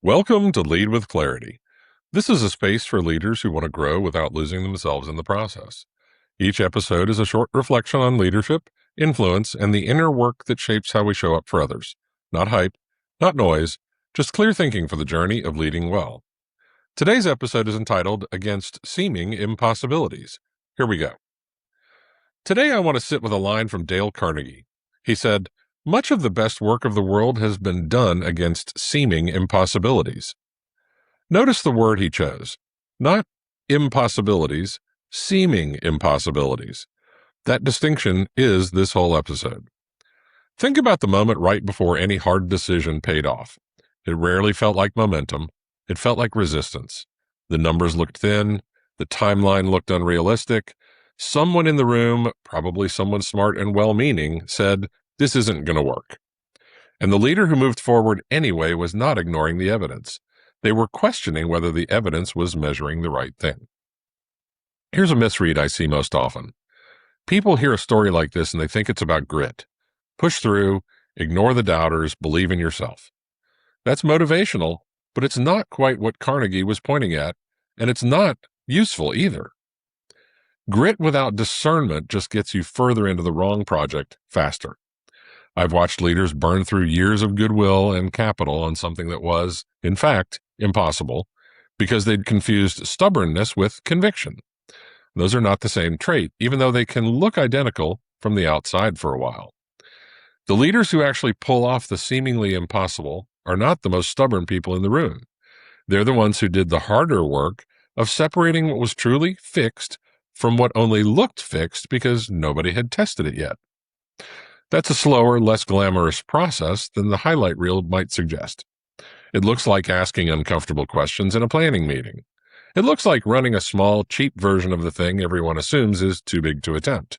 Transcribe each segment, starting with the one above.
Welcome to Lead with Clarity. This is a space for leaders who want to grow without losing themselves in the process. Each episode is a short reflection on leadership, influence, and the inner work that shapes how we show up for others. Not hype, not noise, just clear thinking for the journey of leading well. Today's episode is entitled Against Seeming Impossibilities. Here we go. Today I want to sit with a line from Dale Carnegie. He said, "Much of the best work of the world has been done against seeming impossibilities." Notice the word he chose. Not impossibilities, seeming impossibilities. That distinction is this whole episode. Think about the moment right before any hard decision paid off. It rarely felt like momentum. It felt like resistance. The numbers looked thin. The timeline looked unrealistic. Someone in the room, probably someone smart and well-meaning, said, "This isn't going to work." And the leader who moved forward anyway was not ignoring the evidence. They were questioning whether the evidence was measuring the right thing. Here's a misread I see most often. People hear a story like this and they think it's about grit. Push through, ignore the doubters, believe in yourself. That's motivational, but it's not quite what Carnegie was pointing at, and it's not useful either. Grit without discernment just gets you further into the wrong project faster. I've watched leaders burn through years of goodwill and capital on something that was, in fact, impossible because they'd confused stubbornness with conviction. Those are not the same trait, even though they can look identical from the outside for a while. The leaders who actually pull off the seemingly impossible are not the most stubborn people in the room. They're the ones who did the harder work of separating what was truly fixed from what only looked fixed because nobody had tested it yet. That's a slower, less glamorous process than the highlight reel might suggest. It looks like asking uncomfortable questions in a planning meeting. It looks like running a small, cheap version of the thing everyone assumes is too big to attempt.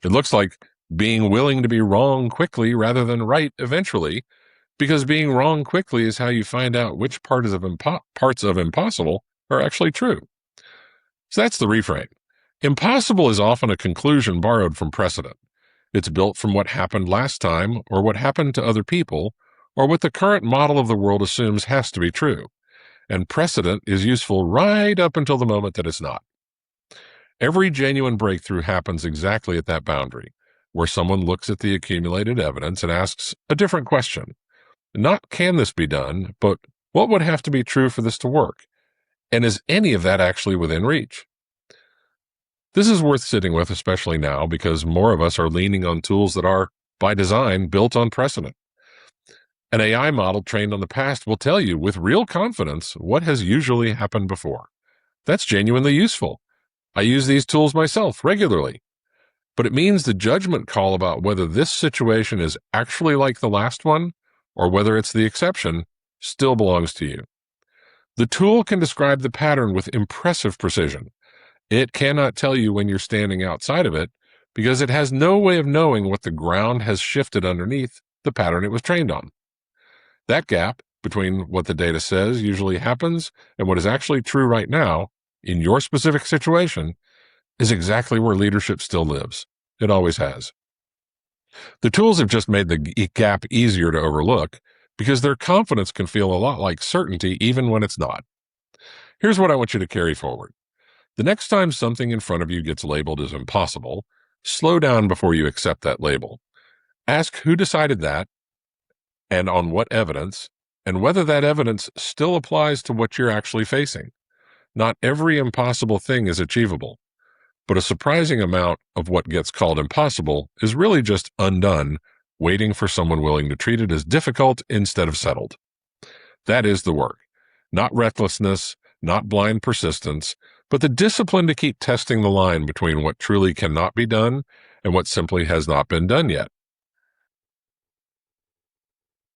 It looks like being willing to be wrong quickly rather than right eventually, because being wrong quickly is how you find out which parts of impossible are actually true. So that's the reframe. Impossible is often a conclusion borrowed from precedent. It's built from what happened last time, or what happened to other people, or what the current model of the world assumes has to be true. And precedent is useful right up until the moment that it's not. Every genuine breakthrough happens exactly at that boundary, where someone looks at the accumulated evidence and asks a different question. Not can this be done, but what would have to be true for this to work? And is any of that actually within reach? This is worth sitting with, especially now, because more of us are leaning on tools that are, by design, built on precedent. An AI model trained on the past will tell you with real confidence what has usually happened before. That's genuinely useful. I use these tools myself regularly. But it means the judgment call about whether this situation is actually like the last one or whether it's the exception still belongs to you. The tool can describe the pattern with impressive precision. It cannot tell you when you're standing outside of it because it has no way of knowing what the ground has shifted underneath the pattern it was trained on. That gap between what the data says usually happens and what is actually true right now in your specific situation is exactly where leadership still lives. It always has. The tools have just made the gap easier to overlook because their confidence can feel a lot like certainty even when it's not. Here's what I want you to carry forward. The next time something in front of you gets labeled as impossible, slow down before you accept that label. Ask who decided that and on what evidence, and whether that evidence still applies to what you're actually facing. Not every impossible thing is achievable, but a surprising amount of what gets called impossible is really just undone, waiting for someone willing to treat it as difficult instead of settled. That is the work. Not recklessness, not blind persistence, but the discipline to keep testing the line between what truly cannot be done and what simply has not been done yet.